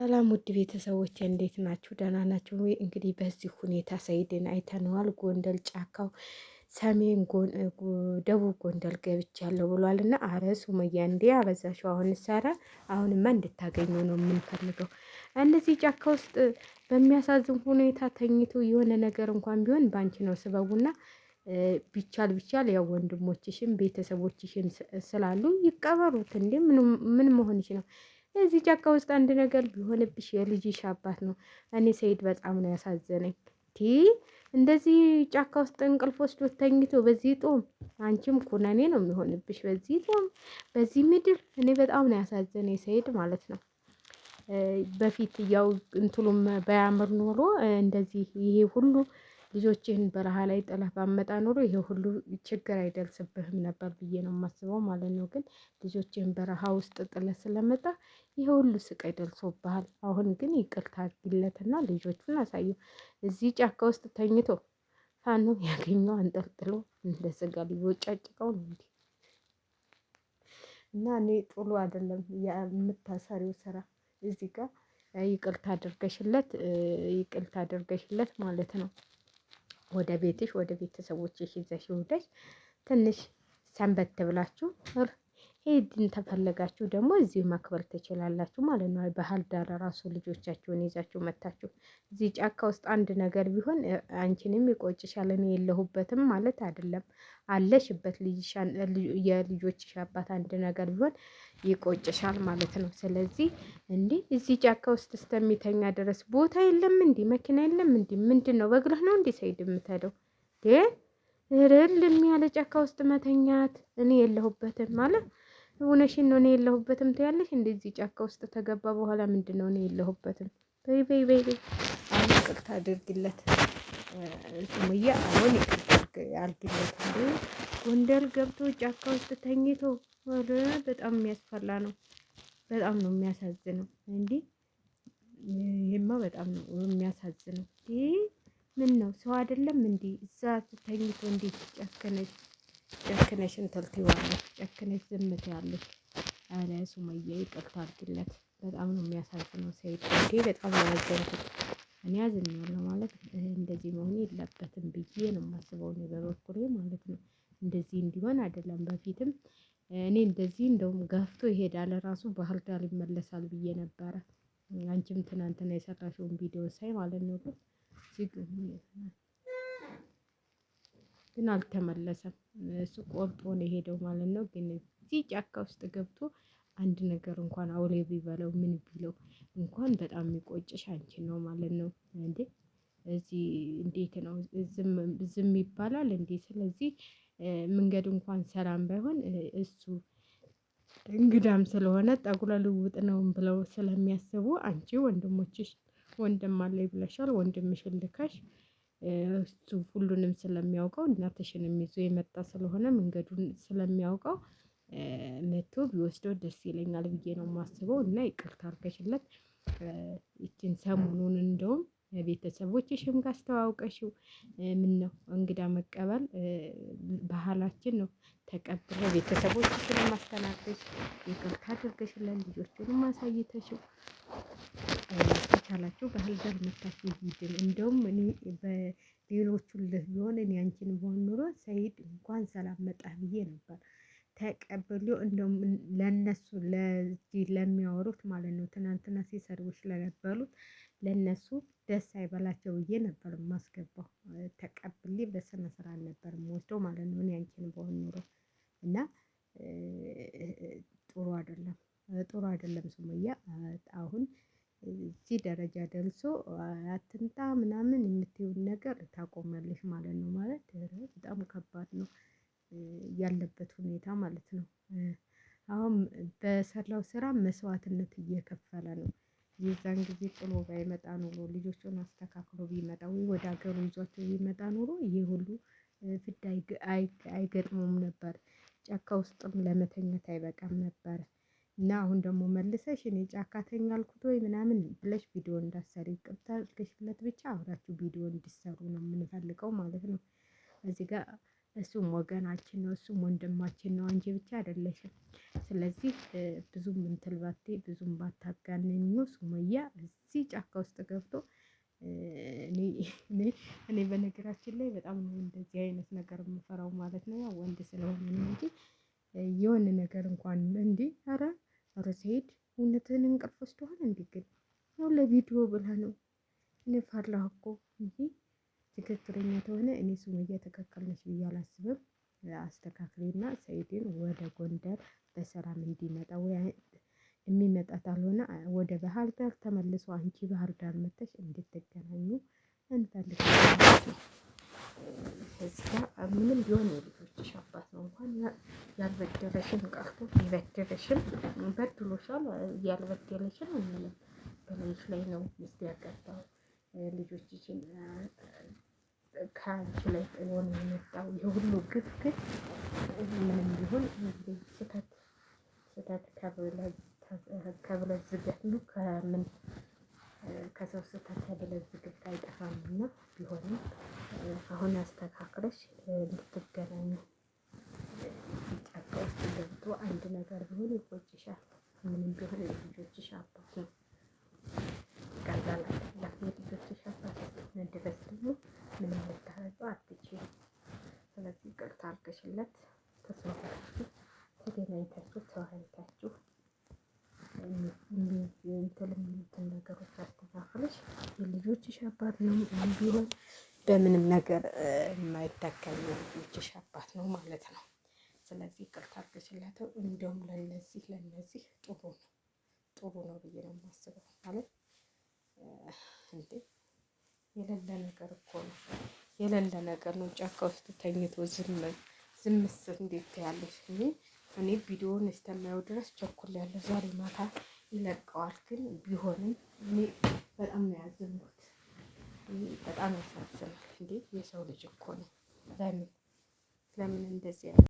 ሰላም ውድ ቤተሰቦች እንዴት ናችሁ? ደህና ናችሁ ወይ? እንግዲህ በዚህ ሁኔታ ሰኢድን አይተነዋል። ጎንደር ጫካው ሰሜን ደቡብ ጎንደር ገብቻለሁ ብሏል እና አረ ሱመያ እንዴ አበዛሽው። አሁን ሰራ አሁንማ እንድታገኘው ነው የምንፈልገው። እነዚህ ጫካ ውስጥ በሚያሳዝን ሁኔታ ተኝቶ የሆነ ነገር እንኳን ቢሆን ባንቺ ነው ስበቡና ቢቻል ያው ወንድሞችሽን ቤተሰቦችሽን ስላሉ ይቀበሩት። እንዴ ምን መሆንሽ ነው? እዚህ ጫካ ውስጥ አንድ ነገር ቢሆንብሽ የልጅሽ አባት ነው። እኔ ሰኢድ በጣም ነው ያሳዘነኝ። እንደዚህ ጫካ ውስጥ እንቅልፍ ወስዶ ተኝቶ በዚህ ጦም አንቺም ኩነኔ ነው የሚሆንብሽ። በዚህ ጦም በዚህ ምድር እኔ በጣም ነው ያሳዘነኝ ሰኢድ ማለት ነው። በፊት ያው እንትሉም ባያምር ኖሮ እንደዚህ ይሄ ሁሉ ልጆችህን በረሃ ላይ ጥለህ ባመጣ ኖሮ ይሄ ሁሉ ችግር አይደርስብህም ነበር ብዬ ነው የማስበው ማለት ነው። ግን ልጆችህን በረሃ ውስጥ ጥለህ ስለመጣ ይሄ ሁሉ ስቃይ ደርሶብሃል። አሁን ግን ይቅርታ አድርጊለትና ልጆቹን አሳየው። እዚህ ጫካ ውስጥ ተኝቶ ፋኖ ያገኘው አንጠልጥሎ እንደ ስጋ ሊቦጫጭቀው ነው እንዴ? እና እኔ ጥሩ አይደለም የምታሰሪው ስራ። እዚህ ጋር ይቅርታ አድርገሽለት ማለት ነው ወደ ቤትሽ ወደ ቤተሰቦችሽ ይዘሽ ሄደሽ ትንሽ ሰንበት ብላችሁ ሄድን ተፈለጋችሁ ደግሞ እዚሁ ማክበር ትችላላችሁ ማለት ነው። ባህር ዳር ራሱ ልጆቻችሁን ይዛችሁ መታችሁ እዚህ ጫካ ውስጥ አንድ ነገር ቢሆን አንቺንም ይቆጭሻል። እኔ የለሁበትም ማለት አይደለም፣ አለሽበት። የልጆችሽ አባት አንድ ነገር ቢሆን ይቆጭሻል ማለት ነው። ስለዚህ እንዴ እዚህ ጫካ ውስጥ እስከሚተኛ ድረስ ቦታ የለም እንዴ? መኪና የለም እንዴ? ምንድን ነው? በእግርህ ነው እንዴ ሰኢድ የምትሄደው? እርል ያለ ጫካ ውስጥ መተኛት እኔ የለሁበትም ማለት እውነሽን ነው። እኔ የለሁበትም ትያለሽ። እንደዚህ ጫካ ውስጥ ተገባ በኋላ ምንድን ነው እኔ የለሁበትም? በይ አሁን ይቅርታ አድርግለት ሱመያ፣ አሁን ይቅርታ አድርግለት። እንዴ ጎንደር ገብቶ ጫካ ውስጥ ተኝቶ በጣም የሚያስፈላ ነው። በጣም ነው የሚያሳዝነው። እንዲህ ይሄማ በጣም ነው የሚያሳዝነው። ምን ነው ሰው አይደለም እንዴ? እዛ ተኝቶ እንዴት ጨክነሽ እንትን ትይዋለሽ? ጨክነሽ ዝም ትያለሽ? አረ ሱመያ ይቅርታ አድርጊለት። በጣም ነው የሚያሳዝነው ሰኢድ። እንዴ በጣም ነው ያዘንኩት። እኔ አዝኛለሁ ማለት እንደዚህ መሆን የለበትም ብዬ ነው የማስበው እኔ በበኩሌ ማለት ነው። እንደዚህ እንዲሆን አይደለም። በፊትም እኔ እንደዚህ እንደውም ገፍቶ ይሄዳል ራሱ ባህር ዳር ይመለሳል ብዬ ነበረ። አንቺም ትናንትና የሰራሽውን ቪዲዮ ሳይ ማለት ነው። ግን አልተመለሰም። እሱ ቆርጦ ነው የሄደው ማለት ነው። ግን እዚህ ጫካ ውስጥ ገብቶ አንድ ነገር እንኳን አውሬ ቢበለው ምን ቢለው እንኳን በጣም የሚቆጭሽ አንቺን ነው ማለት ነው። እንዴ እዚህ እንዴት ነው ዝም ይባላል እንዴ? ስለዚህ መንገድ እንኳን ሰላም ባይሆን እሱ እንግዳም ስለሆነ ጠጉረ ልውጥ ነው ብለው ስለሚያስቡ አንቺ ወንድም አለኝ ብለሻል። ወንድምሽን ልከሽ እሱ ሁሉንም ስለሚያውቀው እናትሽንም ይዞ የመጣ ስለሆነ መንገዱን ስለሚያውቀው መጥቶ ቢወስደው ደስ ይለኛል ብዬ ነው የማስበው። እና ይቅርታ አድርገሽለት ይቺን ሰሞኑን እንደውም ቤተሰቦችሽም ጋር አስተዋውቀሽው ምን ነው እንግዳ መቀበል ባህላችን ነው። ተቀብለ ቤተሰቦችሽንም ማስተናገድ ይቅርታ አድርገሽለት ልጆቹንም አሳይተሽው ከቻላችሁ ባህር ዳር መታችሁ ሂድን። እንደውም እኔ በሌሎቹን ቢሆን እኔ አንቺን ብሆን ኑሮ ሰኢድ እንኳን ሰላም መጣህ ብዬ ነበር ተቀብሎ እንደውም ለነሱ ለዚህ ለሚያወሩት ማለት ነው ትናንትና ሲሰርቡሽ ለነበሩት ለነሱ ደስ አይበላቸው ብዬ ነበር የማስገባው። ተቀብሌ በስነ ስርዓት ነበር የምወስደው ማለት ነው እኔ አንቺን ብሆን ኑሮ። እና ጥሩ አይደለም ሱመያ። አሁን እዚህ ደረጃ ደርሶ አትምጣ ምናምን የምትይውን ነገር ታቆሚያለሽ ማለት ነው። ማለት በጣም ከባድ ነው ያለበት ሁኔታ ማለት ነው። አሁን በሰራው ስራ መስዋዕትነት እየከፈለ ነው። የዛን ጊዜ ጥሎ ባይመጣ ኖሮ ልጆቹን አስተካክሎ ቢመጣ ወይ ወደ ሀገሩ ይዟቸው ቢመጣ ኖሮ ይሄ ሁሉ ፍዳ አይገጥመውም ነበር። ጫካ ውስጥም ለመተኛት አይበቃም ነበር። እና አሁን ደግሞ መልሰሽ እኔ ጫካ ተኛ አልኩት ወይ ምናምን ብለሽ ቪዲዮ እንዳትሰሪ ይቅርታ አድርገሽለት ብቻ አብራችሁ ቪዲዮ እንዲሰሩ ነው የምንፈልገው ማለት ነው። እዚህ ጋር እሱም ወገናችን ነው፣ እሱም ወንድማችን ነው። አንቺ ብቻ አይደለሽም። ስለዚህ ብዙም እንትን ባቴ ብዙም ባታጋንኙ። ሱመያ እዚህ ጫካ ውስጥ ገብቶ እኔ በነገራችን ላይ በጣም ነው እንደዚህ አይነት ነገር የምፈራው ማለት ነው። ያው ወንድ ስለሆነ ነው እንጂ የሆነ ነገር እንኳን እንዴ ኧረ ሰኢድ እውነትህን እንቅልፍ ወስዶሃል እንዴ? ግን ያው ለቪዲዮ ብለህ ነው። እኔ ፈራሁ እኮ እንጂ ትክክለኛ ተሆነ እኔ ሱመያ ትክክል ነች ብዬ አላስብም። አስተካክሌና ሰኢድን ወደ ጎንደር በሰላም እንዲመጣ ወይ የሚመጣ ካልሆነ ወደ ባህር ዳር ተመልሶ አንቺ ባህር ዳር መጥተሽ እንድትገናኙ እንፈልጋለን። እዚህ ጋር ምንም ቢሆን የልጆችሽ አባት ነው። እንኳን ያልበደለሽን ቀርቶ የበደለሽን በድሎሻል። ያልበደለሽን ምንም በላይሽ ላይ ነው ሚስት ያጋባው። ልጆችሽን ከአንቺ ላይ ጥሎ ነው የመጣው። የሁሉ ግፍ ግን ምንም ቢሆን ስህተት ከብለት ዝገት ነው። ከምን ከሰው ስህተት ከብለት ዝገት አይጠፋምና ቢሆንም አሁን አስተካክለሽ እንድትገናኙ። ጫካ ውስጥ ገብቶ አንድ ነገር ቢሆን ይቆጭሻል። ምንም ቢሆን የልጆችሽ አባት ነው። ቀላል አይደለም። የልጆችሽ አባት ድረስ ደግሞ ምንም ልታረቂው አትችይም። ስለዚህ ይቅርታ አድርገሽለት ተስማምታችሁ ተገናኝታችሁ ተወያይታችሁ እንትን የሚሉትን ነገሮች አስተካክለሽ የልጆችሽ አባት ነው ቢሆን በምንም ነገር የማይተካኝ የልጆችሽ አባት ነው ማለት ነው። ስለዚህ ይቅርታ አድርገሽለት እንደውም ለነዚህ ጥሩ ነው ብዬ ነው የማስበው። ማለት እንዴ የሌለ ነገር እኮ ነው፣ የሌለ ነገር ነው። ጫካ ውስጥ ተኝቶ ዝምስ እንዴት ያለሽ? እኔ ቪዲዮውን እስከማየው ድረስ ቸኩያለሁ። ዛሬ ማታ ይለቀዋል። ግን ቢሆንም እኔ በጣም ነው ያዘንኩት። በጣም ያሳዝናል። እንዴ የሰው ልጅ እኮ ነው። ለምን እንደዚህ